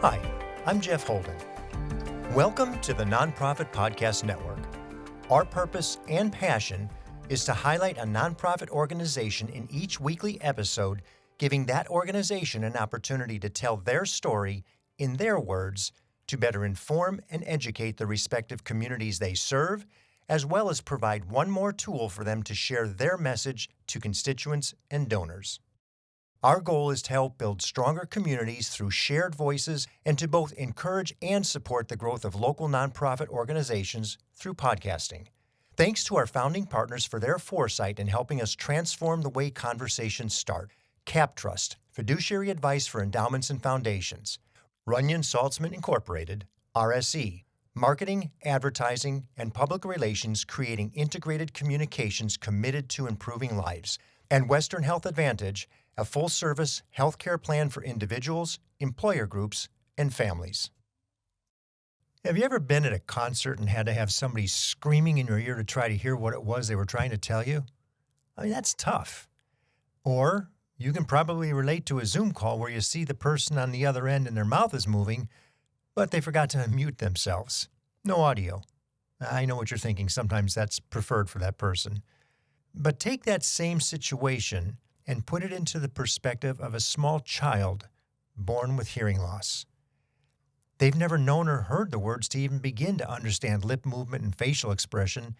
Hi, I'm Jeff Holden. Welcome to the Nonprofit Podcast Network. Our purpose and passion is to highlight a nonprofit organization in each weekly episode, giving that organization an opportunity to tell their story in their words to better inform and educate the respective communities they serve, as well as provide one more tool for them to share their message to constituents and donors. Our goal is to help build stronger communities through shared voices and to both encourage and support the growth of local nonprofit organizations through podcasting. Thanks to our founding partners for their foresight in helping us transform the way conversations start. CapTrust, fiduciary advice for endowments and foundations. Runyon Saltzman Incorporated, RSE, marketing, advertising, and public relations creating integrated communications committed to improving lives. And Western Health Advantage, a full-service healthcare plan for individuals, employer groups, and families. Have you ever been at a concert and had to have somebody screaming in your ear to try to hear what it was they were trying to tell you? I mean, that's tough. Or you can probably relate to a Zoom call where you see the person on the other end and their mouth is moving, but they forgot to unmute themselves. No audio. I know what you're thinking. Sometimes that's preferred for that person. But take that same situation and put it into the perspective of a small child born with hearing loss. They've never known or heard the words to even begin to understand lip movement and facial expression,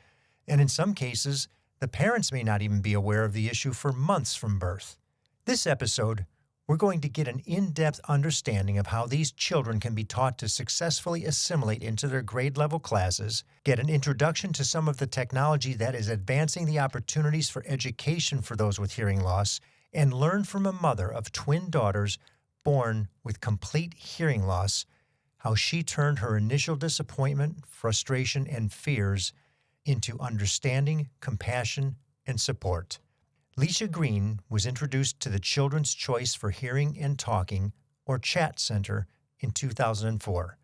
and in some cases, the parents may not even be aware of the issue for months from birth. This episode, we're going to get an in-depth understanding of how these children can be taught to successfully assimilate into their grade-level classes, get an introduction to some of the technology that is advancing the opportunities for education for those with hearing loss, and learn from a mother of twin daughters born with complete hearing loss how she turned her initial disappointment, frustration, and fears into understanding, compassion, and support. Licia Green was introduced to the Children's Choice for Hearing and Talking, or CHAT Center, in 2004.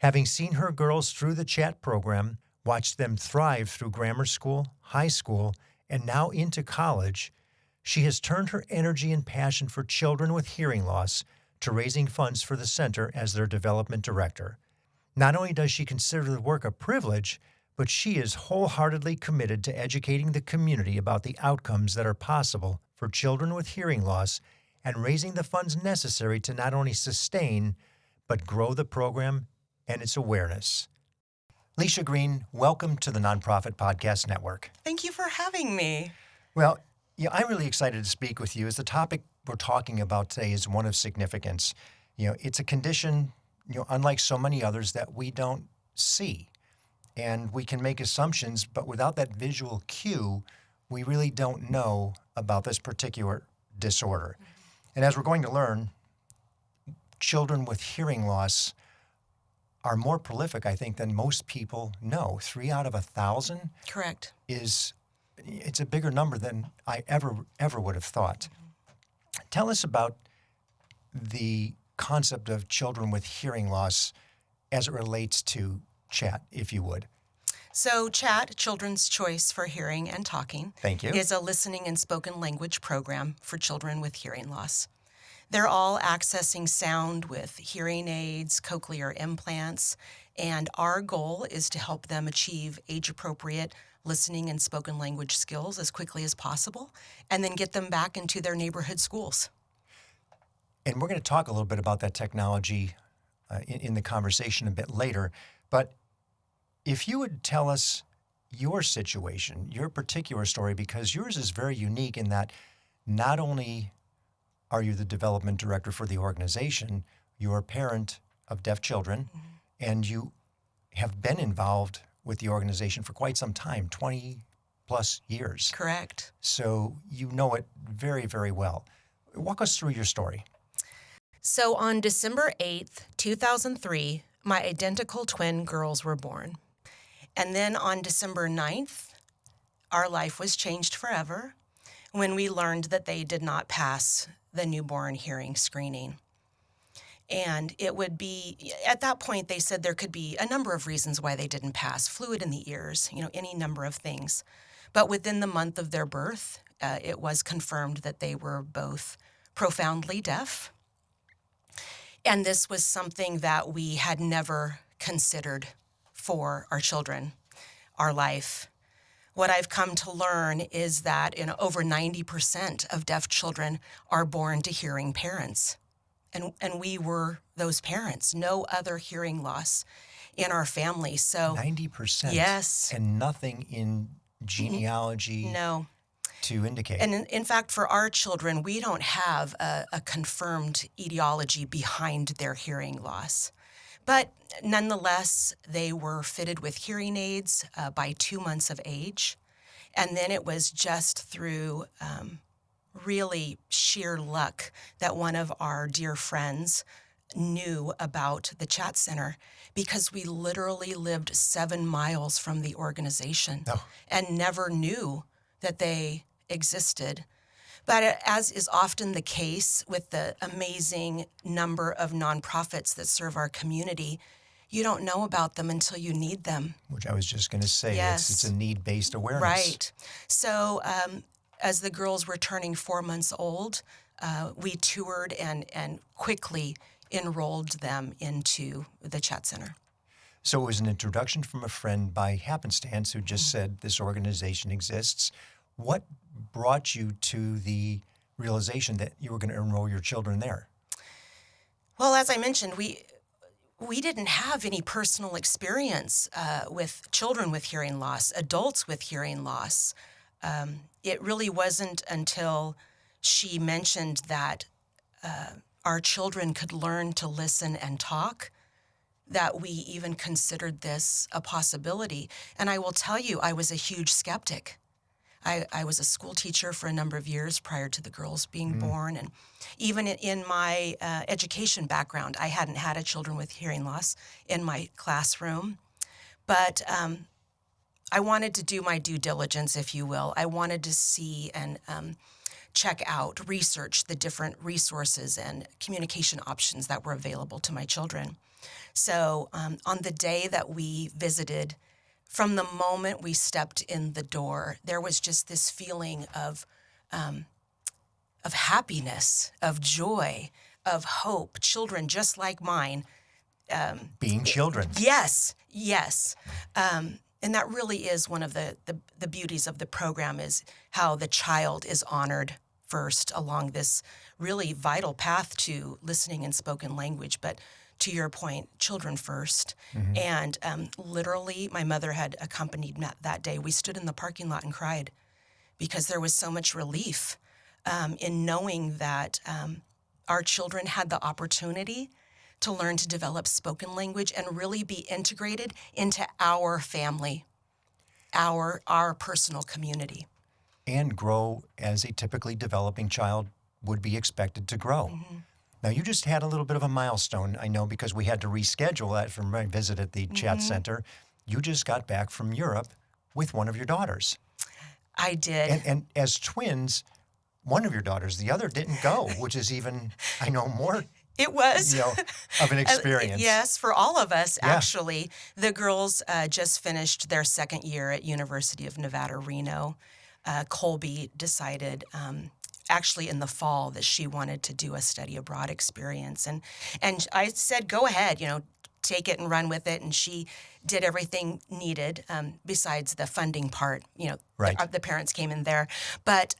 Having seen her girls through the CHAT program, watched them thrive through grammar school, high school, and now into college, she has turned her energy and passion for children with hearing loss to raising funds for the center as their development director. Not only does she consider the work a privilege, but she is wholeheartedly committed to educating the community about the outcomes that are possible for children with hearing loss and raising the funds necessary to not only sustain, but grow the program and its awareness. Licia Green, welcome to the Nonprofit Podcast Network. Thank you for having me. Well, I'm really excited to speak with you as the topic we're talking about today is one of significance. It's a condition, unlike so many others that we don't see. And we can make assumptions, but without that visual cue, we really don't know about this particular disorder. And as we're going to learn, children with hearing loss are more prolific, I think, than most people know. 3 out of 1,000? Correct. It's a bigger number than I ever would have thought. Tell us about the concept of children with hearing loss as it relates to CHAT, if you would. So CHAT, Children's Choice for Hearing and Talking, Thank you. is a listening and spoken language program for children with hearing loss. They're all accessing sound with hearing aids, cochlear implants, and our goal is to help them achieve age-appropriate listening and spoken language skills as quickly as possible, and then get them back into their neighborhood schools. And we're going to talk a little bit about that technology in the conversation a bit later, but if you would tell us your situation, your particular story, because yours is very unique in that not only are you the development director for the organization, you're a parent of deaf children, and you have been involved with the organization for quite some time, 20 plus years. Correct. So you know it very, very well. Walk us through your story. So on December 8th, 2003, my identical twin girls were born. And then on December 9th, our life was changed forever when we learned that they did not pass the newborn hearing screening. And it would be, at that point, they said there could be a number of reasons why they didn't pass. Fluid in the ears, any number of things. But within the month of their birth, it was confirmed that they were both profoundly deaf. And this was something that we had never considered for our children, our life. What I've come to learn is that over 90% of deaf children are born to hearing parents. And we were those parents, no other hearing loss in our family. So 90%? Yes. And nothing in genealogy No. to indicate. And in fact, for our children, we don't have a confirmed etiology behind their hearing loss. But nonetheless, they were fitted with hearing aids by 2 months of age. And then it was just through really sheer luck that one of our dear friends knew about the CCHAT Center, because we literally lived 7 miles from the organization and never knew that they existed. But as is often the case with the amazing number of nonprofits that serve our community, you don't know about them until you need them. Which I was just going to say, Yes. it's a need-based awareness. Right. So as the girls were turning 4 months old, we toured and quickly enrolled them into the CCHAT Center. So it was an introduction from a friend by happenstance who just said this organization exists. What brought you to the realization that you were going to enroll your children there? Well, as I mentioned, we didn't have any personal experience with children with hearing loss, adults with hearing loss. It really wasn't until she mentioned that our children could learn to listen and talk that we even considered this a possibility. And I will tell you, I was a huge skeptic. I was a school teacher for a number of years prior to the girls being born. And even in my education background, I hadn't had a children with hearing loss in my classroom. But I wanted to do my due diligence, if you will. I wanted to see and check out, research the different resources and communication options that were available to my children. So on the day that we visited, from the moment we stepped in the door, there was just this feeling of happiness, of joy, of hope. Children just like mine. Being children. Yes, yes. And that really is one of the beauties of the program, is how the child is honored first along this really vital path to listening and spoken language. But to your point, children first. Mm-hmm. And literally, my mother had accompanied me that day. We stood in the parking lot and cried because there was so much relief in knowing that our children had the opportunity to learn to develop spoken language and really be integrated into our family, our personal community. And grow as a typically developing child would be expected to grow. Mm-hmm. Now, you just had a little bit of a milestone, I know, because we had to reschedule that from my visit at the CCHAT Center. You just got back from Europe with one of your daughters. I did. And as twins, one of your daughters, the other didn't go, which is even, I know, more... It was. Of an experience. Yes, for all of us, actually. The girls just finished their second year at University of Nevada, Reno. Colby decided... actually in the fall that she wanted to do a study abroad experience. And I said, go ahead, take it and run with it. And she did everything needed besides the funding part. Right. The parents came in there. But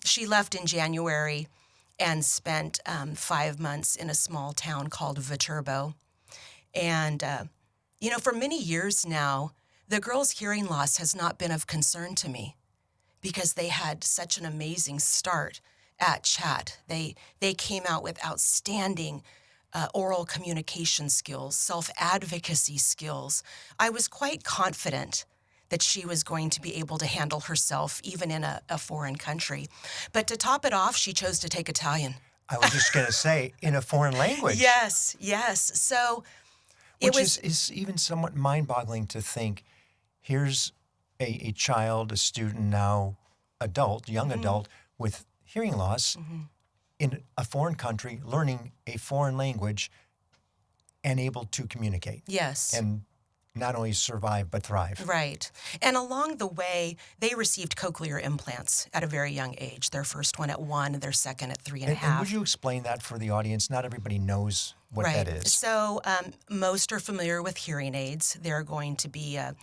she left in January and spent 5 months in a small town called Viterbo. And, for many years now, the girls' hearing loss has not been of concern to me because they had such an amazing start at CCHAT. They came out with outstanding oral communication skills, self-advocacy skills. I was quite confident that she was going to be able to handle herself even in a foreign country. But to top it off, she chose to take Italian. I was just going to say, in a foreign language. Yes. So it Which is even somewhat mind-boggling to think, here's a child, a student now, young adult, with hearing loss in a foreign country, learning a foreign language and able to communicate. Yes. And not only survive, but thrive. Right. And along the way, they received cochlear implants at a very young age. Their first one at 1, their second at 3.5. And would you explain that for the audience? Not everybody knows what that is. So most are familiar with hearing aids. They're going to be a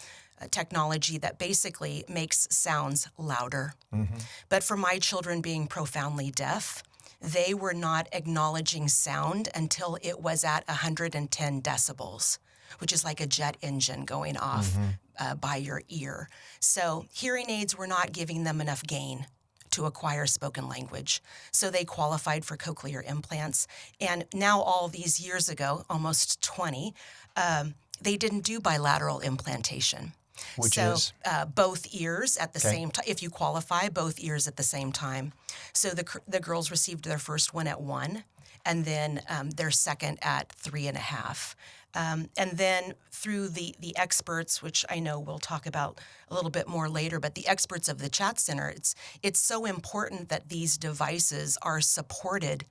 technology that basically makes sounds louder. Mm-hmm. But for my children being profoundly deaf, they were not acknowledging sound until it was at 110 decibels, which is like a jet engine going off by your ear. So hearing aids were not giving them enough gain to acquire spoken language. So they qualified for cochlear implants. And now all these years ago, almost 20, they didn't do bilateral implantation. Which is? Both ears at the same time. If you qualify, both ears at the same time. So the girls received their first one at 1, and then their second at 3.5. And then through the experts, which I know we'll talk about a little bit more later, but the experts of the CCHAT Center, it's so important that these devices are supported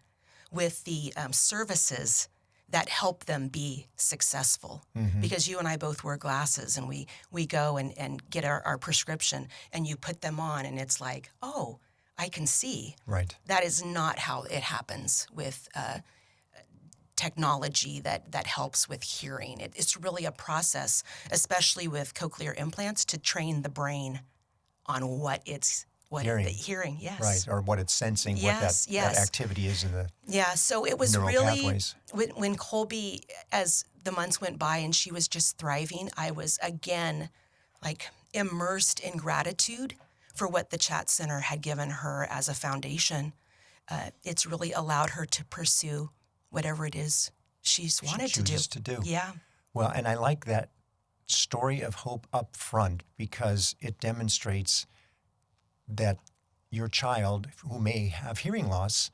with the services that help them be successful. Mm-hmm. Because you and I both wear glasses, and we go and get our prescription, and you put them on, and it's like, oh, I can see. Right. That is not how it happens with technology that helps with hearing. It's really a process, especially with cochlear implants, to train the brain on what hearing, yes. Right, or what it's sensing, yes, what that activity is in the so it was neural really, pathways. When Colby, as the months went by and she was just thriving, I was again like immersed in gratitude for what the CCHAT Center had given her as a foundation. It's really allowed her to pursue whatever it is she's wanted to do. Chooses to do. Yeah. Well, and I like that story of hope up front because it demonstrates that your child, who may have hearing loss,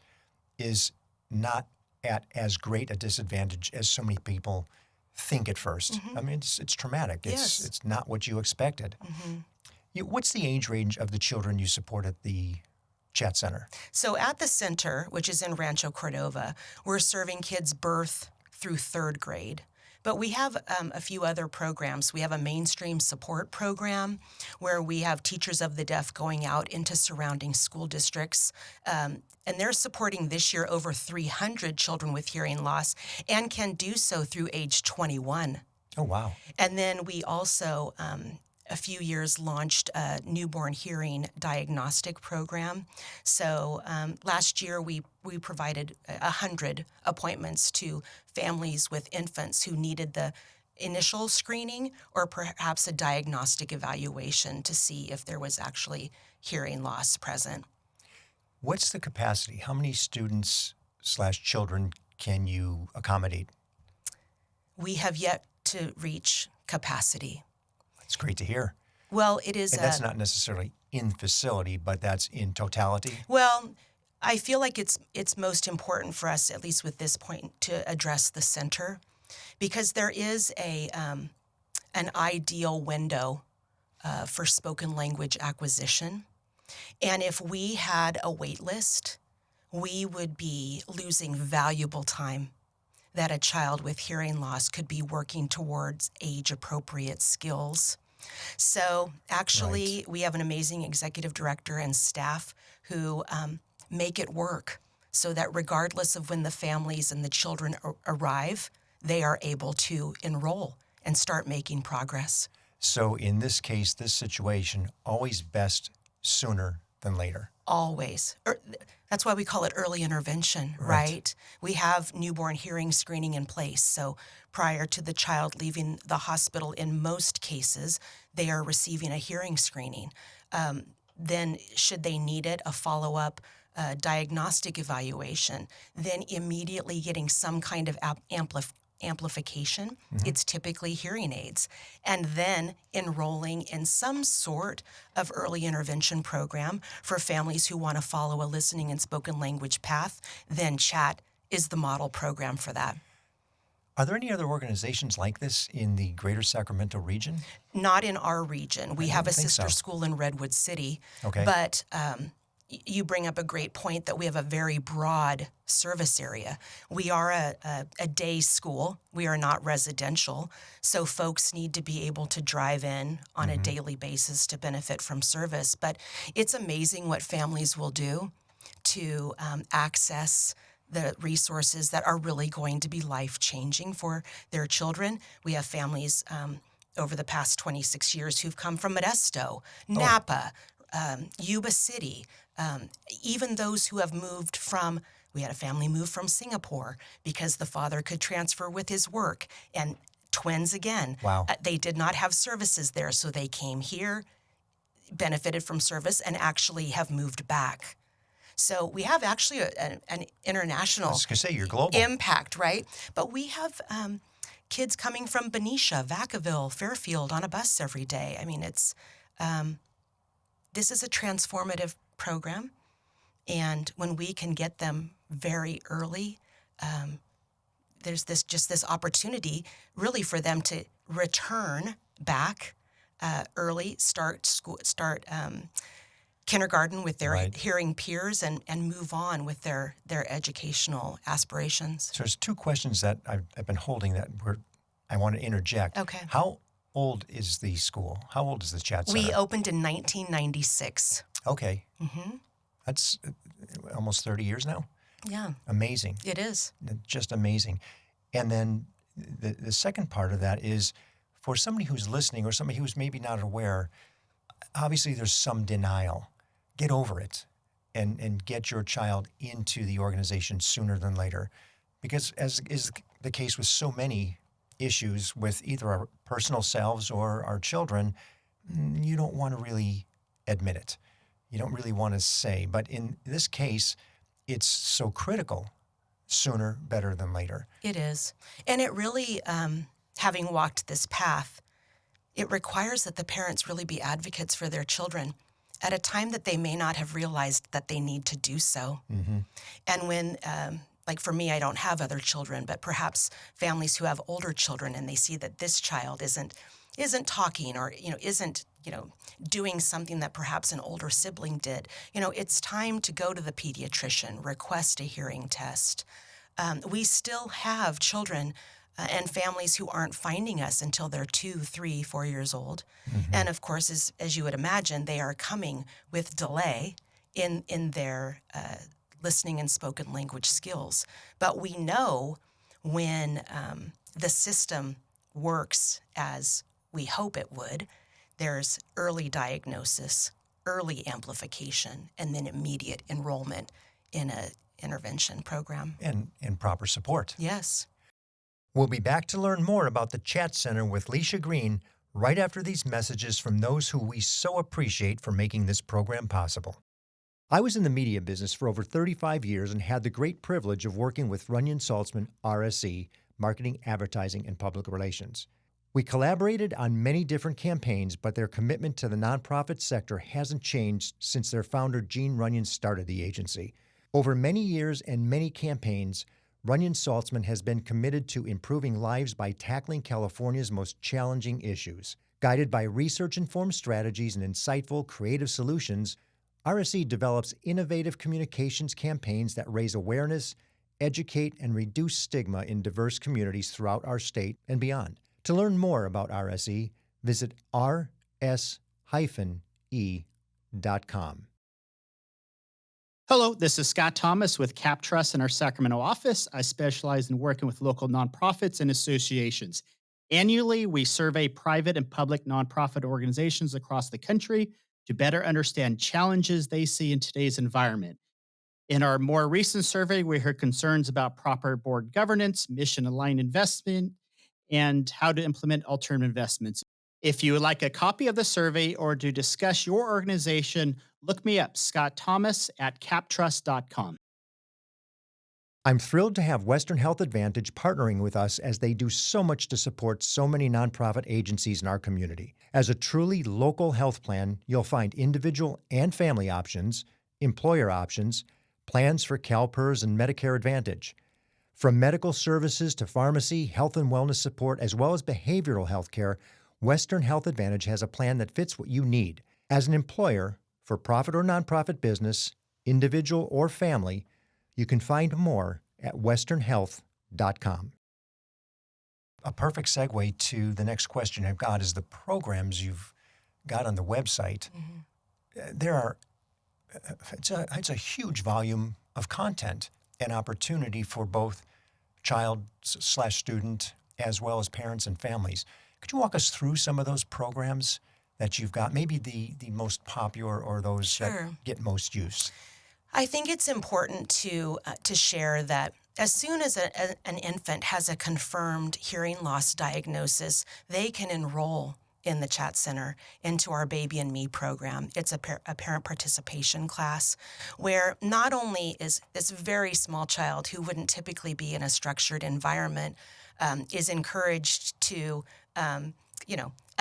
is not at as great a disadvantage as so many people think at first. Mm-hmm. I mean, it's traumatic. Yes. It's not what you expected. Mm-hmm. What's the age range of the children you support at the CCHAT Center? So at the center, which is in Rancho Cordova, we're serving kids birth through 3rd grade. But we have a few other programs. We have a mainstream support program where we have teachers of the deaf going out into surrounding school districts. And they're supporting this year over 300 children with hearing loss and can do so through age 21. Oh, wow. And then we also, a few years, launched a newborn hearing diagnostic program. So last year we provided 100 appointments to families with infants who needed the initial screening or perhaps a diagnostic evaluation to see if there was actually hearing loss present. What's the capacity? How many students/children can you accommodate? We have yet to reach capacity. It's great to hear. Well, it is. And that's not necessarily in facility, but that's in totality? Well, I feel like it's most important for us, at least with this point, to address the center, because there is an ideal window for spoken language acquisition. And if we had a wait list, we would be losing valuable time that a child with hearing loss could be working towards age-appropriate skills. So actually, we have an amazing executive director and staff who make it work so that regardless of when the families and the children arrive, they are able to enroll and start making progress. So in this case, this situation, always best sooner than later. Always. That's why we call it early intervention, right? We have newborn hearing screening in place. So prior to the child leaving the hospital, in most cases, they are receiving a hearing screening. Then, should they need it, a follow-up diagnostic evaluation, then immediately getting some kind of amplification. Mm-hmm. It's typically hearing aids. And then enrolling in some sort of early intervention program for families who want to follow a listening and spoken language path. Then CCHAT is the model program for that. Are there any other organizations like this in the greater Sacramento region? Not in our region. We have a sister school in Redwood City. Okay. But you bring up a great point that we have a very broad service area. We are a day school. We are not residential. So folks need to be able to drive in on a daily basis to benefit from service. But it's amazing what families will do to access the resources that are really going to be life-changing for their children. We have families over the past 26 years who've come from Modesto, Napa, Yuba City, even those who have moved from, we had a family move from Singapore because the father could transfer with his work, and twins again. Wow. They did not have services there, so they came here, benefited from service, and actually have moved back. So we have actually an international I was going to say, you're global. impact, right? But we have kids coming from Benicia, Vacaville, Fairfield on a bus every day. I mean, it's this is a transformative program, and when we can get them very early, there's this opportunity really for them to return back early, start kindergarten with their hearing peers, and move on with their educational aspirations. So there's two questions that I've been holding that I want to interject. Okay. How old is the school? How old is the CCHAT Center? We opened in 1996. Okay. That's almost 30 years now? Yeah. Amazing. It is. Just amazing. And then the second part of that is, for somebody who's listening or somebody who's maybe not aware, obviously there's some denial. Get over it and get your child into the organization sooner than later. Because as is the case with so many issues with either our personal selves or our children, you don't want to really admit it. You don't really want to say. But in this case, it's so critical. Sooner, better than later. It is. And it really, having walked this path, it requires that the parents really be advocates for their children at a time that they may not have realized that they need to do so. And when, like for me, I don't have other children, but perhaps families who have older children and they see that this child isn't talking or, isn't, doing something that perhaps an older sibling did, it's time to go to the pediatrician, request a hearing test. We still have children and families who aren't finding us until they're 2, 3, 4 years old. And of course, as you would imagine, they are coming with delay in their listening and spoken language skills. But we know when the system works as we hope it would, there's early diagnosis, early amplification, and then immediate enrollment in an intervention program. And proper support. Yes. We'll be back to learn more about the CCHAT Center with Licia Green right after these messages from those who we so appreciate for making this program possible. I was in the media business for over 35 years and had the great privilege of working with Runyon Saltzman, RSE, Marketing, Advertising, and Public Relations. We collaborated on many different campaigns, but their commitment to the nonprofit sector hasn't changed since their founder, Gene Runyon, started the agency. Over many years and many campaigns, Runyon Saltzman has been committed to improving lives by tackling California's most challenging issues. Guided by research-informed strategies and insightful, creative solutions, RSE develops innovative communications campaigns that raise awareness, educate, and reduce stigma in diverse communities throughout our state and beyond. To learn more about RSE, visit rs-e.com. Hello, this is Scott Thomas with Cap Trust in our Sacramento office. I specialize in working with local nonprofits and associations. Annually, we survey private and public nonprofit organizations across the country to better understand challenges they see in today's environment. In our more recent survey, we heard concerns about proper board governance, mission-aligned investment, and how to implement alternative investments. If you would like a copy of the survey or to discuss your organization, look me up, Scott Thomas at captrust.com. I'm thrilled to have Western Health Advantage partnering with us as they do so much to support so many nonprofit agencies in our community. As a truly local health plan, you'll find individual and family options, employer options, plans for CalPERS and Medicare Advantage. From medical services to pharmacy, health and wellness support, as well as behavioral health care, Western Health Advantage has a plan that fits what you need. As an employer, For profit or nonprofit business, individual or family, you can find more at westernhealth.com. A perfect segue to the next question I've got is the programs you've got on the website. There are, it's a huge volume of content and opportunity for both child/student as well as parents and families. Could you walk us through some of those programs that you've got, maybe the most popular or those Sure. that get most use? I think it's important to share that as soon as an infant has a confirmed hearing loss diagnosis, they can enroll in the CCHAT Center into our Baby and Me program. It's a parent participation class where not only is this very small child who wouldn't typically be in a structured environment is encouraged to,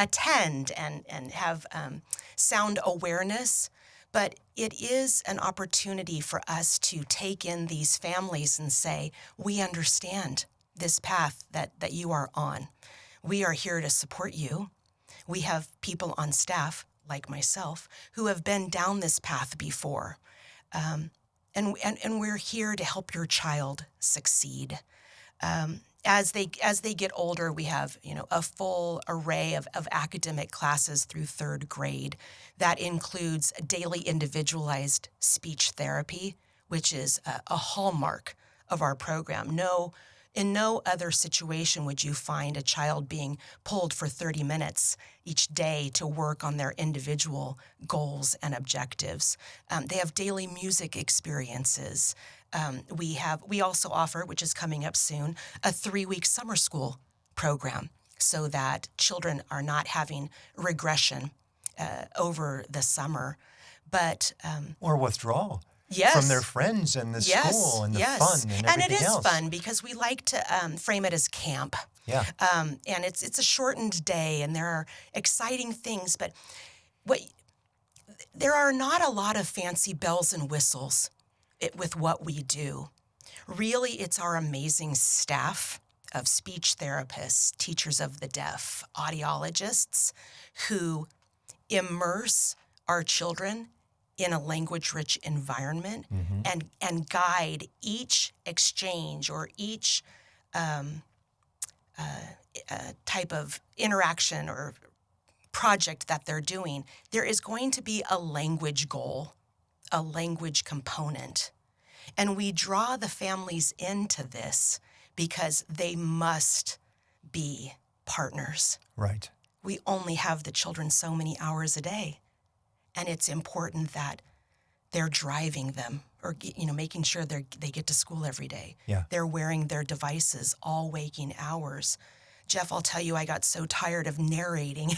attend and have sound awareness, but it is an opportunity for us to take in these families and say, we understand this path that you are on. We are here to support you. We have people on staff, like myself, who have been down this path before. And we're here to help your child succeed. As they get older, we have a full array of academic classes through third grade that includes daily individualized speech therapy, which is a hallmark of our program. In no other situation would you find a child being pulled for 30 minutes each day to work on their individual goals and objectives. They have daily music experiences. We also offer, which is coming up soon, a 3-week summer school program so that children are not having regression over the summer, but Or withdrawal yes, from their friends and the school and the fun and everything else. And it is fun because we like to frame it as camp. Yeah. And it's a shortened day, and there are exciting things, but there are not a lot of fancy bells and whistles with what we do. Really, it's our amazing staff of speech therapists, teachers of the deaf, audiologists, who immerse our children in a language-rich environment and guide each exchange or each type of interaction or project that they're doing. There is going to be a language goal, a language component. And we draw the families into this because they must be partners. Right. We only have the children so many hours a day. And it's important that they're driving them or, making sure they get to school every day. Yeah. They're wearing their devices all waking hours. Jeff, I'll tell you, I got so tired of narrating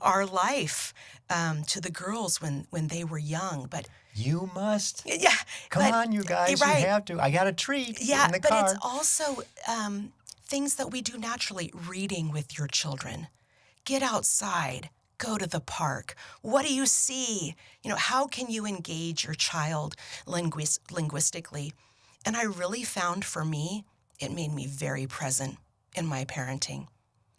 our life to the girls when they were young. But you must. Yeah. Come on, you guys. Right. You have to. I got a treat Yeah, in the but car. it's also things that we do naturally. Reading with your children. Get outside. Go to the park. What do you see? How can you engage your child linguistically? And I really found for me, it made me very present in my parenting.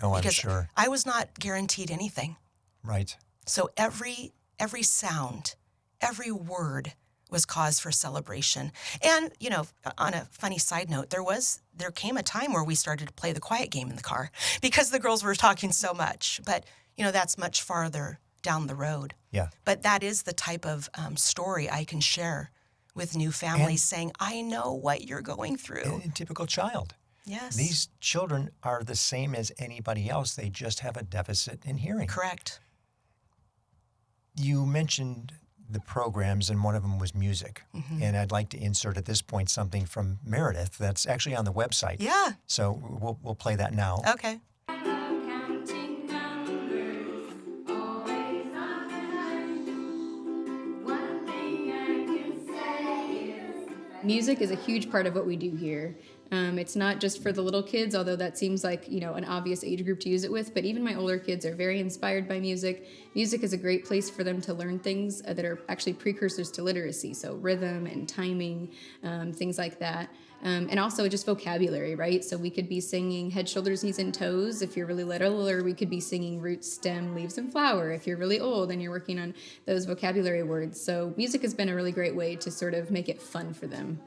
Oh, I'm because sure. I was not guaranteed anything. Right. So every sound, every word was cause for celebration. And, on a funny side note, there came a time where we started to play the quiet game in the car because the girls were talking so much. But, that's much farther down the road. Yeah. But that is the type of story I can share with new families saying, I know what you're going through. A typical child. Yes. These children are the same as anybody else. They just have a deficit in hearing. Correct. You mentioned the programs, and one of them was music. Mm-hmm. And I'd like to insert at this point something from Meredith that's actually on the website. Yeah. So we'll play that now. Okay. Music is a huge part of what we do here. It's not just for the little kids, although that seems like, an obvious age group to use it with, but even my older kids are very inspired by music. Music is a great place for them to learn things that are actually precursors to literacy, so rhythm and timing, things like that. And also just vocabulary, right? So we could be singing head, shoulders, knees, and toes if you're really little, or we could be singing root, stem, leaves, and flower if you're really old and you're working on those vocabulary words. So music has been a really great way to sort of make it fun for them.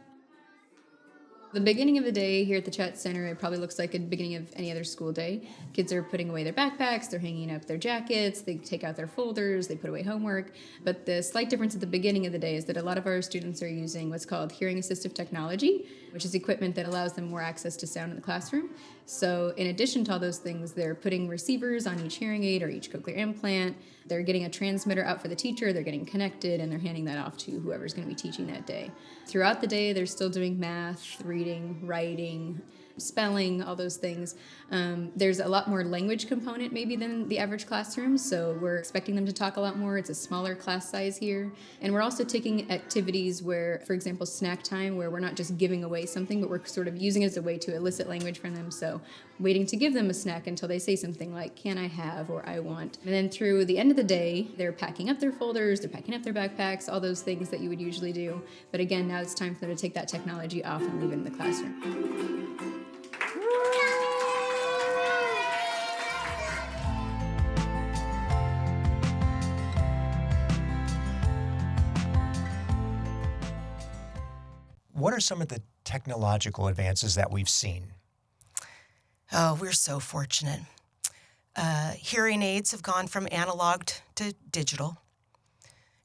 The beginning of the day here at the CCHAT Center, it probably looks like the beginning of any other school day. Kids are putting away their backpacks, they're hanging up their jackets, they take out their folders, they put away homework. But the slight difference at the beginning of the day is that a lot of our students are using what's called hearing assistive technology, which is equipment that allows them more access to sound in the classroom. So in addition to all those things, they're putting receivers on each hearing aid or each cochlear implant. They're getting a transmitter out for the teacher, they're getting connected, and they're handing that off to whoever's going to be teaching that day. Throughout the day, they're still doing math, reading, writing, spelling, all those things. There's a lot more language component maybe than the average classroom, so we're expecting them to talk a lot more. It's a smaller class size here. And we're also taking activities where, for example, snack time, where we're not just giving away something, but we're sort of using it as a way to elicit language from them. So waiting to give them a snack until they say something like, can I have, or I want. And then through the end of the day, they're packing up their folders, they're packing up their backpacks, all those things that you would usually do. But again, now it's time for them to take that technology off and leave it in the classroom. What are some of the technological advances that we've seen? Oh, we're so fortunate. Hearing aids have gone from analog to digital.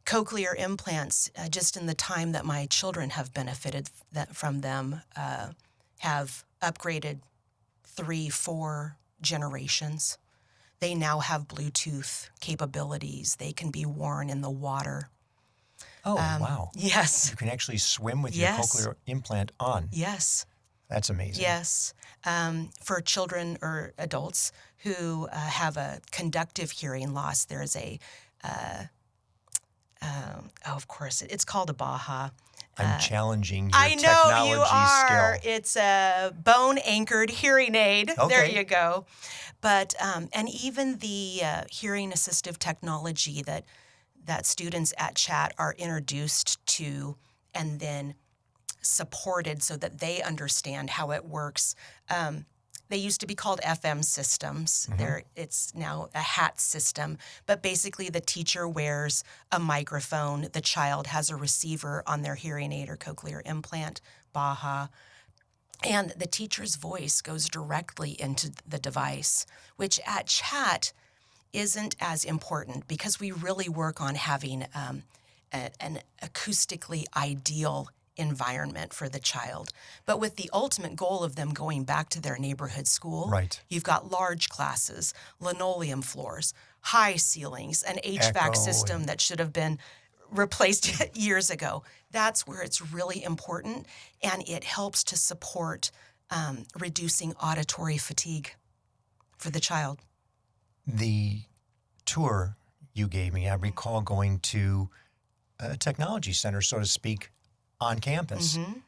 Cochlear implants, just in the time that my children have benefited from them, have upgraded 3-4 generations. They now have Bluetooth capabilities. They can be worn in the water. Oh, wow. Yes. You can actually swim with Yes. your cochlear implant on. Yes. That's amazing. Yes. For children or adults who have a conductive hearing loss, there's of course, it's called a BAHA. I'm challenging your I know technology you are. skill. It's a bone-anchored hearing aid. Okay. There you go. But and even the hearing assistive technology that students at CCHAT are introduced to and then supported so that they understand how it works. They used to be called FM systems. Mm-hmm. It's now a HAT system. But basically the teacher wears a microphone. The child has a receiver on their hearing aid or cochlear implant, BAHA. And the teacher's voice goes directly into the device, which at CCHAT isn't as important because we really work on having an acoustically ideal environment for the child. But with the ultimate goal of them going back to their neighborhood school, Right. You've got large classes, linoleum floors, high ceilings, an HVAC Echo system that should have been replaced years ago. That's where it's really important, and it helps to support reducing auditory fatigue for the child. The tour you gave me, I recall going to a technology center, so to speak, on campus. Mm-hmm.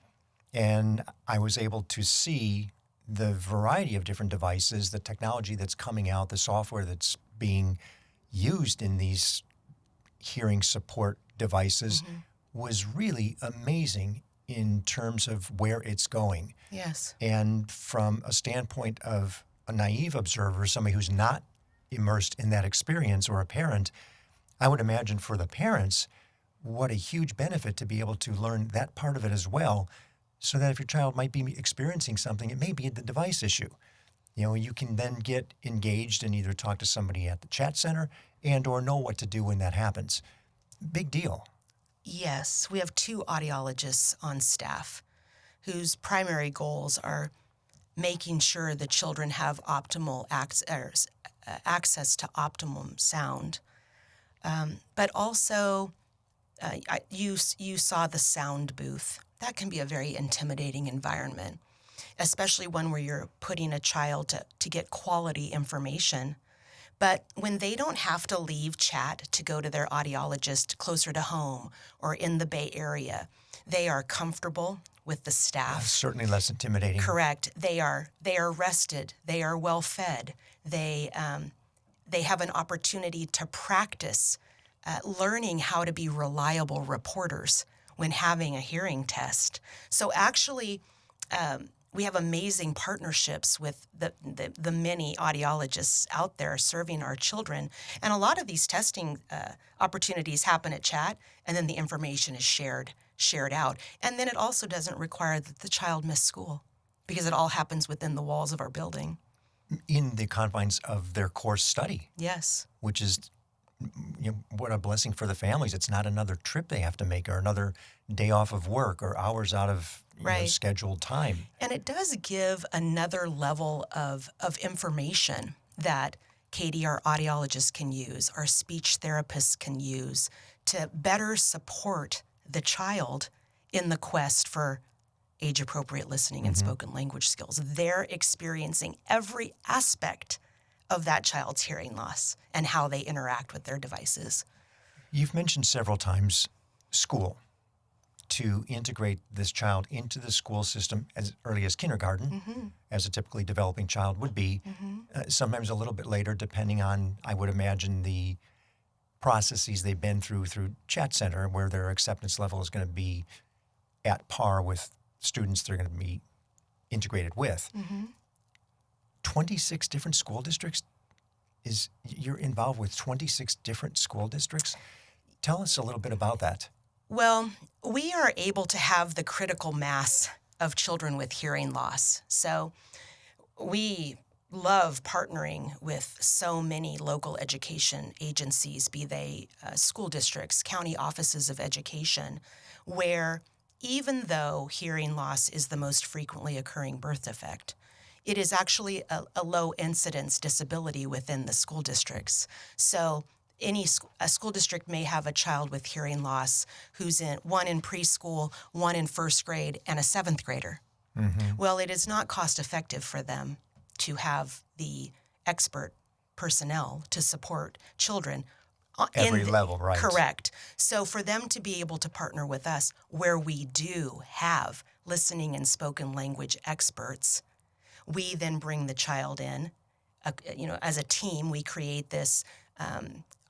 And I was able to see the variety of different devices, the technology that's coming out, the software that's being used in these hearing support devices was really amazing in terms of where it's going. Yes. And from a standpoint of a naive observer, somebody who's not immersed in that experience, or a parent, I would imagine for the parents, what a huge benefit to be able to learn that part of it as well, so that if your child might be experiencing something, it may be the device issue. You know, you can then get engaged and either talk to somebody at the CCHAT Center and or know what to do when that happens. Big deal. Yes, we have 2 audiologists on staff whose primary goals are making sure the children have optimal access to optimum sound. But also, you saw the sound booth. That can be a very intimidating environment, especially one where you're putting a child to get quality information. But when they don't have to leave CCHAT to go to their audiologist closer to home or in the Bay Area, they are comfortable with the staff. Certainly less intimidating. Correct. They are rested. They are well fed. They have an opportunity to practice learning how to be reliable reporters when having a hearing test. So actually, we have amazing partnerships with the many audiologists out there serving our children. And a lot of these testing opportunities happen at CCHAT, and then the information is shared out. And then it also doesn't require that the child miss school, because it all happens within the walls of our building. In the confines of their course study. Yes. Which is, what a blessing for the families. It's not another trip they have to make or another day off of work or hours out of scheduled time. And it does give another level of information that Katie, our audiologist, can use, our speech therapists can use to better support the child in the quest for age-appropriate listening and spoken language skills. They're experiencing every aspect of that child's hearing loss and how they interact with their devices. You've mentioned several times school, to integrate this child into the school system as early as kindergarten, as a typically developing child would be, sometimes a little bit later, depending on, I would imagine, the processes they've been through CCHAT Center, where their acceptance level is going to be at par with students they're going to be integrated with. 26 different school districts? You're involved with 26 different school districts? Tell us a little bit about that. Well, we are able to have the critical mass of children with hearing loss. So we love partnering with so many local education agencies, be they school districts, county offices of education, where even though hearing loss is the most frequently occurring birth defect, it is actually a low incidence disability within the school districts. So a school district may have a child with hearing loss who's one in preschool, one in first grade, and a seventh grader. Well, it is not cost effective for them to have the expert personnel to support children. Every level, right? Correct. So for them to be able to partner with us, where we do have listening and spoken language experts, we then bring the child in. As a team, we create this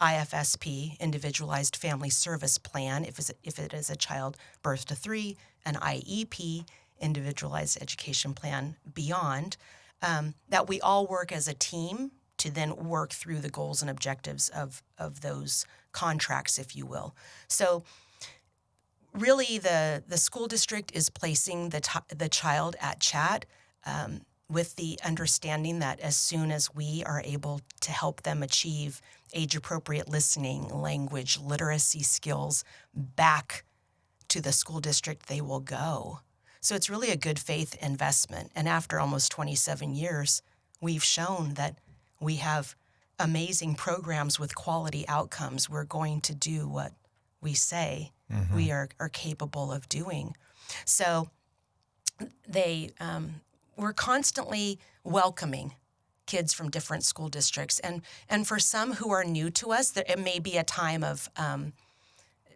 IFSP, Individualized Family Service Plan, if it is a child birth to 3, an IEP, Individualized Education Plan beyond, that we all work as a team to then work through the goals and objectives of those contracts, if you will. So really the school district is placing the child at CCHAT with the understanding that as soon as we are able to help them achieve age-appropriate listening, language, literacy skills back to the school district, they will go. So it's really a good faith investment. And after almost 27 years, we've shown that we have amazing programs with quality outcomes. We're going to do what we say we are capable of doing. So we're constantly welcoming kids from different school districts. And for some who are new to us, it may be a time of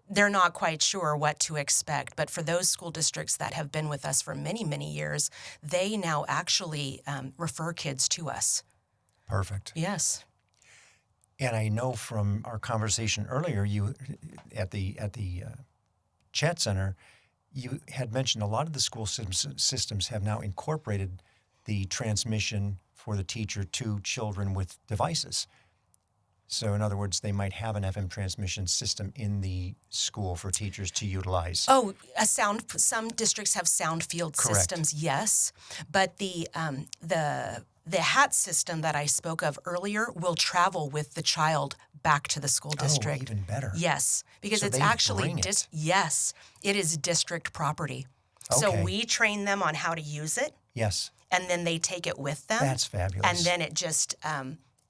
they're not quite sure what to expect. But for those school districts that have been with us for many, many years, they now actually refer kids to us. Perfect. Yes. And I know from our conversation earlier, you at the CCHAT Center, you had mentioned a lot of the school systems have now incorporated the transmission for the teacher to children with devices. So in other words, they might have an FM transmission system in the school for teachers to utilize. Oh, some districts have sound field Correct. Systems, yes. But the HAT system that I spoke of earlier will travel with the child back to the school district. Oh, even better. Yes, because So it's they actually bring it. Yes, it is district property. Okay. So we train them on how to use it, Yes, and then they take it with them. that's fabulous. And then it just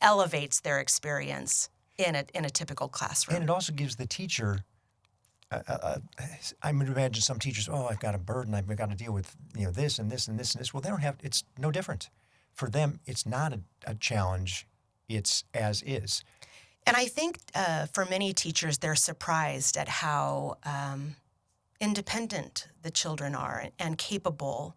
elevates their experience in a typical classroom. And it also gives the teacher, I would imagine some teachers, I've got a burden, I've got to deal with this and this and this and this. Well, they don't have, it's no different. For them, it's not a challenge, it's as is. And I think for many teachers, they're surprised at how independent the children are and capable.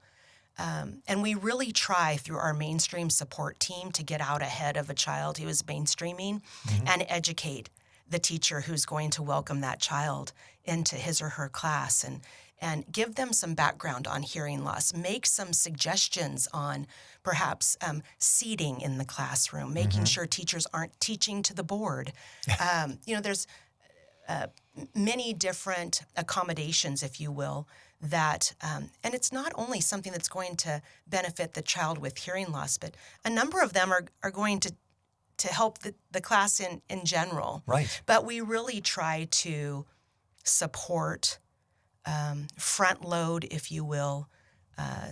And we really try through our mainstream support team to get out ahead of a child who is mainstreaming and educate the teacher who's going to welcome that child into his or her class and give them some background on hearing loss, make some suggestions on perhaps seating in the classroom, making sure teachers aren't teaching to the board. There's many different accommodations, if you will, that, and it's not only something that's going to benefit the child with hearing loss, but a number of them are going to help the class in general. Right. But we really try to support, front load, if you will,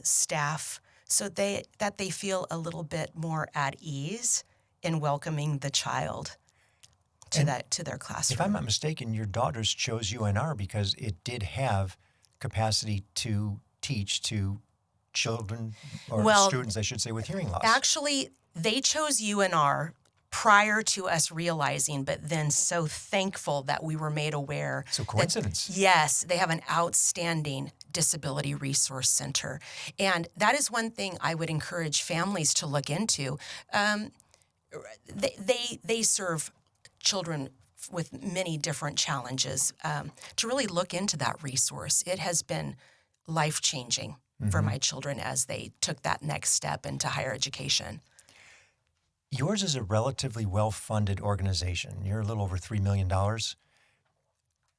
staff so that they feel a little bit more at ease in welcoming the child to their classroom. If I'm not mistaken, your daughters chose UNR because it did have capacity to teach to children or students, I should say, with hearing loss. Actually, they chose UNR prior to us realizing, but then so thankful that we were made aware. So coincidence. Yes, they have an outstanding disability resource center. And that is one thing I would encourage families to look into. They serve children with many different challenges, to really look into that resource. It has been life-changing for my children as they took that next step into higher education. Yours is a relatively well-funded organization. You're a little over $3 million.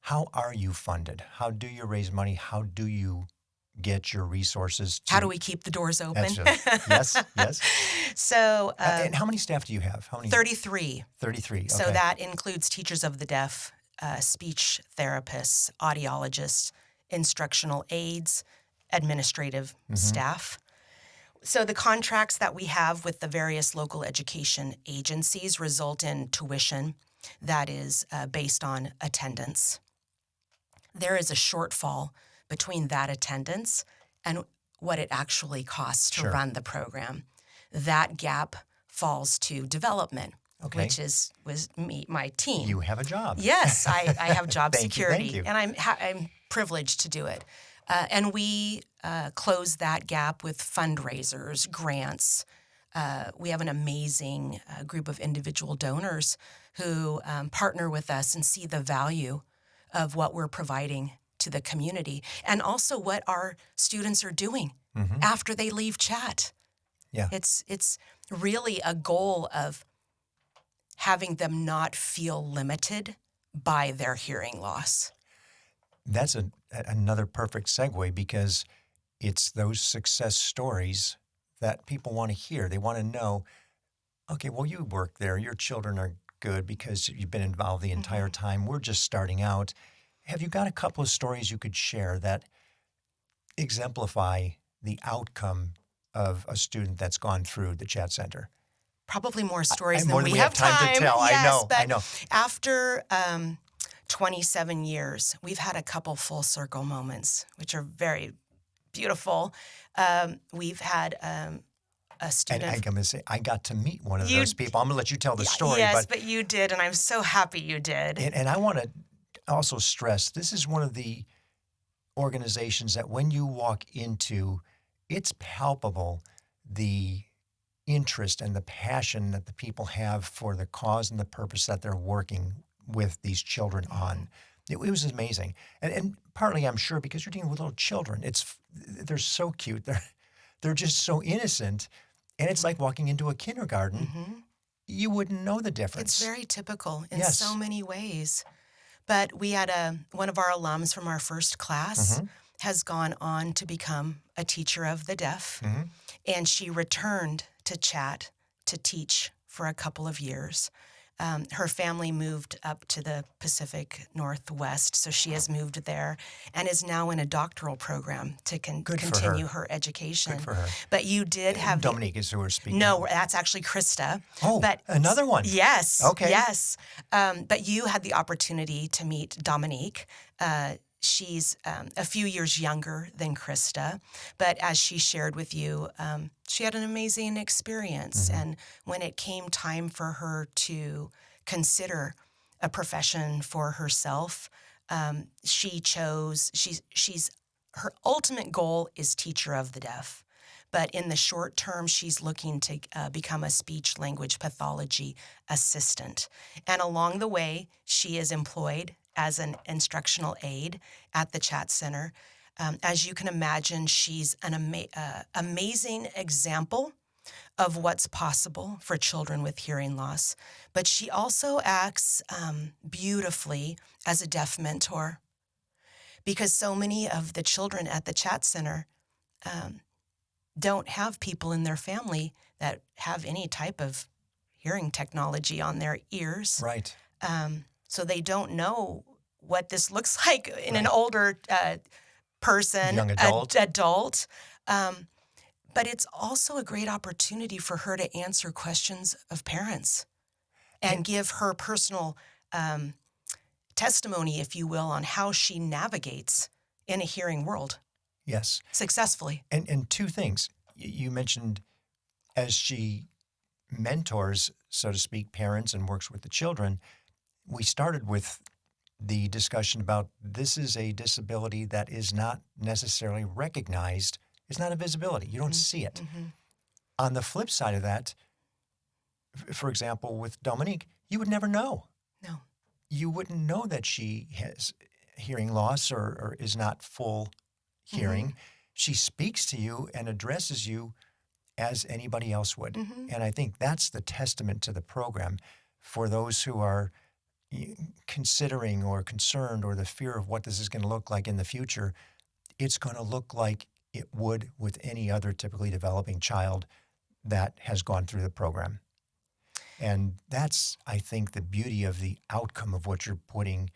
How are you funded? How do you raise money? How do you get your resources? How do we keep the doors open? Yes. So, and how many staff do you have? 33. 33. Okay. So that includes teachers of the deaf, speech therapists, audiologists, instructional aides, administrative staff. So the contracts that we have with the various local education agencies result in tuition that is based on attendance. There is a shortfall between that attendance and what it actually costs to run the program. That gap falls to development, which was my team. You have a job. Yes, I have job security, thank you. and I'm privileged to do it. And we close that gap with fundraisers, grants. We have an amazing group of individual donors who partner with us and see the value of what we're providing to the community and also what our students are doing after they leave CCHAT. Yeah. It's really a goal of having them not feel limited by their hearing loss. That's another perfect segue because it's those success stories that people want to hear. They want to know, okay, well, you work there. Your children are good because you've been involved the entire time. We're just starting out. Have you got a couple of stories you could share that exemplify the outcome of a student that's gone through the CCHAT Center? Probably more stories more than we have time to tell. Yes, I know. After 27 years, we've had a couple full circle moments, which are very beautiful. We've had a student. And I'm going to say, I got to meet one of those people. I'm going to let you tell the story. Yes, but you did, and I'm so happy you did. And I want to also stress, this is one of the organizations that when you walk into, it's palpable, the interest and the passion that the people have for the cause and the purpose that they're working with these children on. It was amazing. And partly, I'm sure, because you're dealing with little children. They're so cute. They're just so innocent. And it's like walking into a kindergarten. You wouldn't know the difference. It's very typical in so many ways. But we had one of our alums from our first class has gone on to become a teacher of the deaf. And she returned to CCHAT to teach for a couple of years. Her family moved up to the Pacific Northwest, so she has moved there and is now in a doctoral program to continue her education. Good for her. But you did have Dominique is who we're speaking. No, that's actually Krista. Oh, but another one. Yes. Okay. Yes. But you had the opportunity to meet Dominique. She's a few years younger than Krista, but as she shared with you, she had an amazing experience. And when it came time for her to consider a profession for herself, Her ultimate goal is teacher of the deaf. But in the short term, she's looking to become a speech language pathology assistant. And along the way, she is employed as an instructional aide at the CCHAT Center. As you can imagine, she's an amazing example of what's possible for children with hearing loss. But she also acts beautifully as a deaf mentor, because so many of the children at the CCHAT Center don't have people in their family that have any type of hearing technology on their ears. Right. So they don't know what this looks like in an older person, Young adult. adult. But it's also a great opportunity for her to answer questions of parents and give her personal testimony, if you will, on how she navigates in a hearing world. Yes. Successfully. And two things. You mentioned as she mentors, so to speak, parents and works with the children, we started with the discussion about this is a disability that is not necessarily recognized. It's not a visibility. You don't see it. Mm-hmm. On the flip side of that, for example, with Dominique, you would never know. No. You wouldn't know that she has hearing loss or is not full hearing. Mm-hmm. She speaks to you and addresses you as anybody else would. Mm-hmm. And I think that's the testament to the program for those who are considering or concerned or the fear of what this is going to look like in the future. It's going to look like it would with any other typically developing child that has gone through the program. And that's, I think, the beauty of the outcome of what you're putting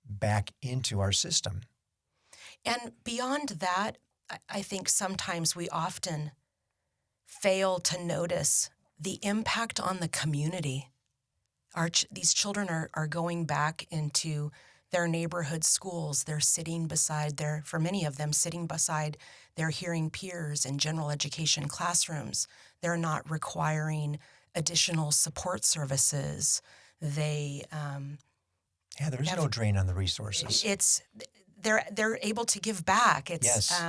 back into our system. And beyond that, I think sometimes we often fail to notice the impact on the community. These children are going back into their neighborhood schools. They're sitting beside for many of them, sitting beside their hearing peers in general education classrooms. They're not requiring additional support services. There is no drain on the resources. They're able to give back. Yes.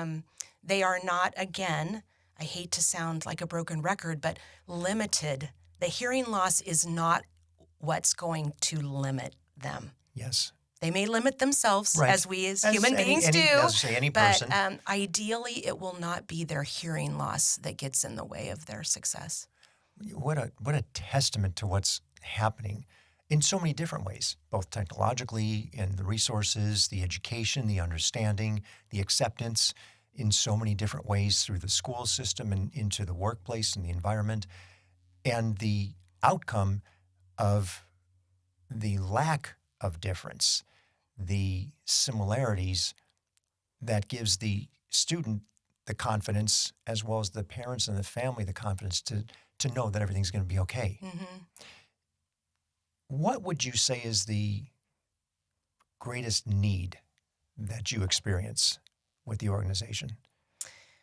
They are not, again, I hate to sound like a broken record, but limited. The hearing loss is not what's going to limit them. Yes. They may limit themselves, right. as we as human beings do. Any but person. Ideally, it will not be their hearing loss that gets in the way of their success. What a testament to what's happening in so many different ways, both technologically, in the resources, the education, the understanding, the acceptance in so many different ways through the school system and into the workplace and the environment, and the outcome of the lack of difference, the similarities that gives the student the confidence, as well as the parents and the family the confidence to know that everything's going to be okay. Mm-hmm. What would you say is the greatest need that you experience with the organization?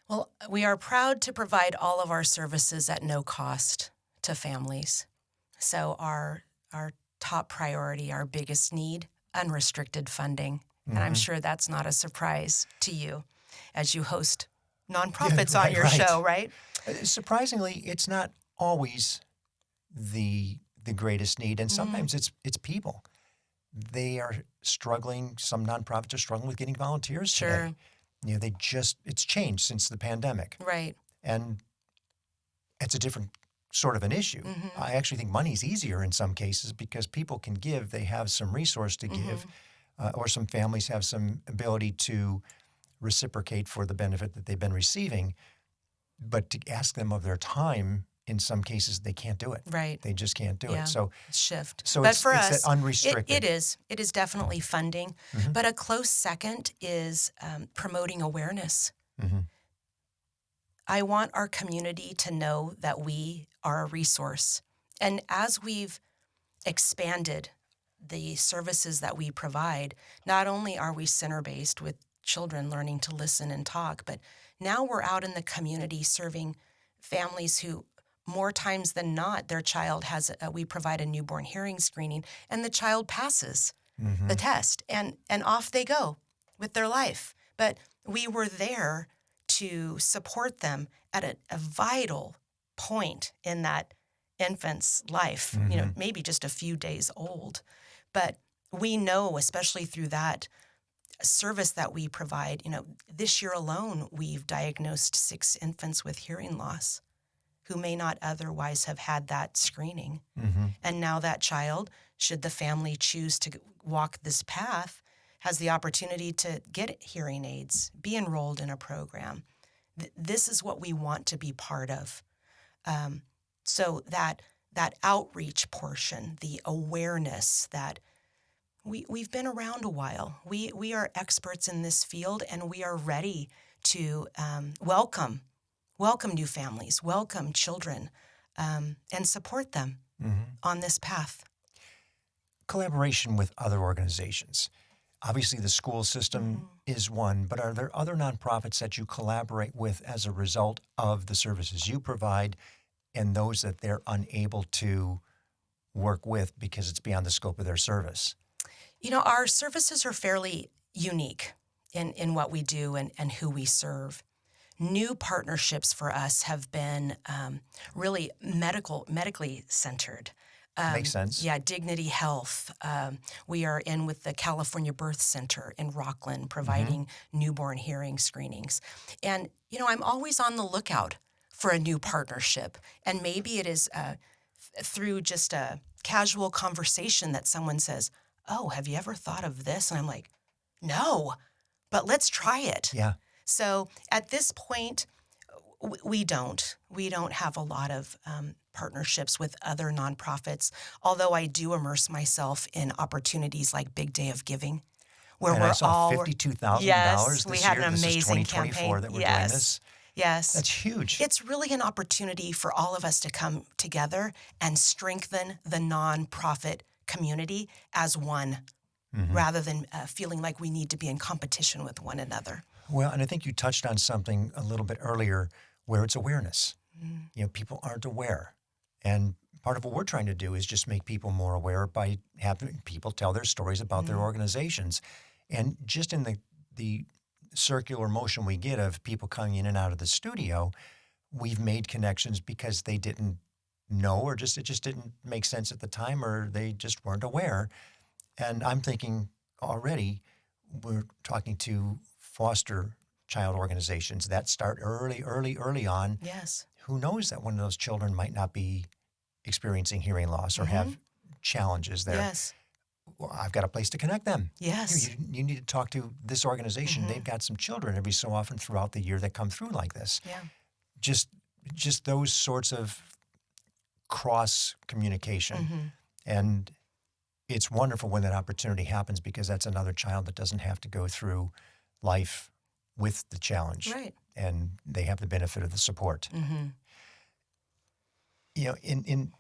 Well, we are proud to provide all of our services at no cost to families. So our top priority, our biggest need, unrestricted funding. Mm-hmm. And I'm sure that's not a surprise to you as you host nonprofits on your right. show, right? Surprisingly, it's not always the greatest need, and sometimes it's people. They are struggling. Some nonprofits are struggling with getting volunteers Sure. today. It's changed since the pandemic. Right. And it's a different sort of an issue. Mm-hmm. I actually think money's easier in some cases because people can give. They have some resource to give, or some families have some ability to reciprocate for the benefit that they've been receiving. But to ask them of their time, in some cases, they can't do it. Right. They just can't do Yeah. it. So Shift. So but it's for that us, unrestricted. it is. It is definitely funding. Mm-hmm. But a close second is promoting awareness. Mm-hmm. I want our community to know that we are a resource. And as we've expanded the services that we provide, not only are we center-based with children learning to listen and talk, but now we're out in the community serving families who, more times than not, their child we provide a newborn hearing screening, and the child passes. the test, and off they go with their life. But we were there to support them at a vital point in that infant's life, maybe just a few days old. But we know, especially through that service that we provide, this year alone, we've diagnosed 6 infants with hearing loss who may not otherwise have had that screening. And now that child, should the family choose to walk this path, has the opportunity to get hearing aids, be enrolled in a program. This is what we want to be part of. So that outreach portion, the awareness that we've been around a while. We are experts in this field, and we are ready to welcome new families, welcome children, and support them on this path. Collaboration with other organizations. Obviously, the school system is one, but are there other nonprofits that you collaborate with as a result of the services you provide and those that they're unable to work with because it's beyond the scope of their service? Our services are fairly unique in what we do and who we serve. New partnerships for us have been really medically centered. Makes sense. Yeah, Dignity Health. We are in with the California Birth Center in Rockland, providing newborn hearing screenings. And, I'm always on the lookout for a new partnership. And maybe it is through just a casual conversation that someone says, "Oh, have you ever thought of this?" And I'm like, "No, but let's try it." Yeah. So at this point, we don't have a lot of partnerships with other nonprofits, although I do immerse myself in opportunities like Big Day of Giving, where And we're I saw all $52,000 yes, this we had year. an This is amazing 2024 campaign. that we're Yes. doing this. Yes. That's huge. It's really an opportunity for all of us to come together and strengthen the nonprofit community as one, rather than feeling like we need to be in competition with one another. Well, and I think you touched on something a little bit earlier where it's awareness. People aren't aware. And part of what we're trying to do is just make people more aware by having people tell their stories about their organizations. And just in the circular motion we get of people coming in and out of the studio, we've made connections because they didn't know or it just didn't make sense at the time or they just weren't aware. And I'm thinking already we're talking to foster child organizations that start early on. Yes. Who knows that one of those children might not be experiencing hearing loss or have challenges there. Yes. Well, I've got a place to connect them. Yes. You need to talk to this organization. They've got some children every so often throughout the year that come through like this. Yeah. Just those sorts of cross communication. And it's wonderful when that opportunity happens because that's another child that doesn't have to go through life with the challenge. Right. And they have the benefit of the support. In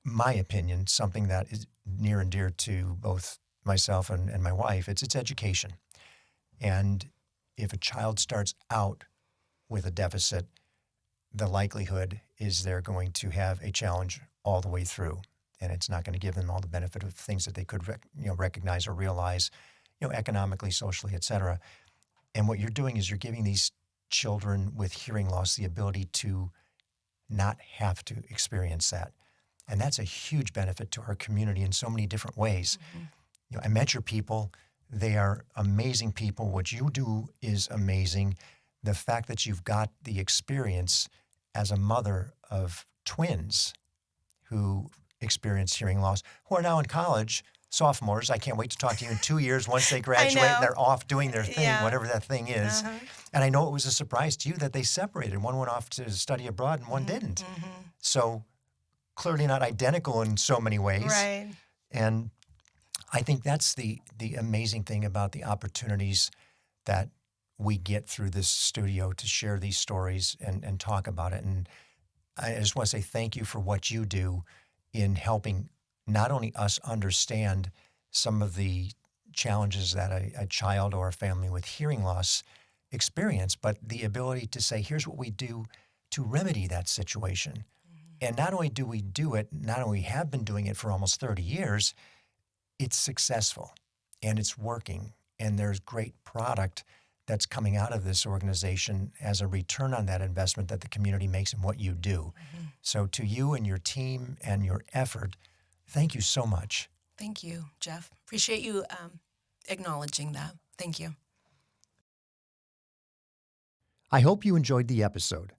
my opinion, something that is near and dear to both myself and my wife, it's education. And if a child starts out with a deficit, the likelihood is they're going to have a challenge all the way through. And it's not going to give them all the benefit of things that they could recognize or realize, economically, socially, et cetera. And what you're doing is you're giving these children with hearing loss the ability to not have to experience that. And that's a huge benefit to our community in so many different ways. I met your people. They are amazing people. What you do is amazing. The fact that you've got the experience as a mother of twins who experience hearing loss, who are now in college, sophomores. I can't wait to talk to you in 2 years once they graduate and they're off doing their thing, whatever that thing is. And I know it was a surprise to you that they separated. One went off to study abroad and one didn't. So clearly not identical in so many ways. Right. And I think that's the amazing thing about the opportunities that we get through this studio to share these stories and talk about it. And I just want to say thank you for what you do in helping not only us understand some of the challenges that a child or a family with hearing loss experience, but the ability to say, here's what we do to remedy that situation. And not only do we do it, not only have been doing it for almost 30 years, it's successful. and it's working, and there's great product that's coming out of this organization as a return on that investment that the community makes in what you do. So to you and your team and your effort, thank you so much. Thank you, Jeff. Appreciate you acknowledging that. Thank you. I hope you enjoyed the episode.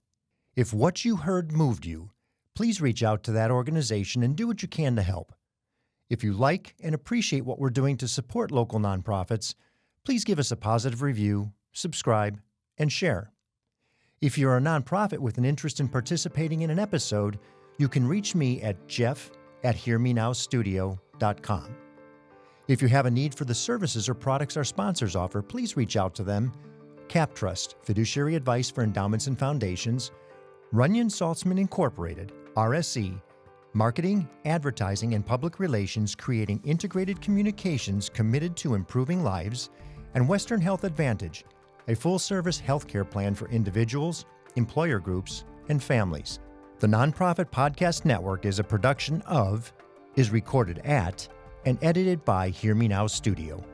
If what you heard moved you, please reach out to that organization and do what you can to help. If you like and appreciate what we're doing to support local nonprofits, please give us a positive review, subscribe, and share. If you're a nonprofit with an interest in participating in an episode, you can reach me at jeff@hearmenowstudio.com. If you have a need for the services or products our sponsors offer, please reach out to them. CapTrust, fiduciary advice for endowments and foundations, Runyon Saltzman Incorporated, RSE, marketing, advertising, and public relations creating integrated communications committed to improving lives, and Western Health Advantage, a full-service healthcare plan for individuals, employer groups, and families. The Nonprofit Podcast Network is a production of, is recorded at, and edited by Hear Me Now Studio.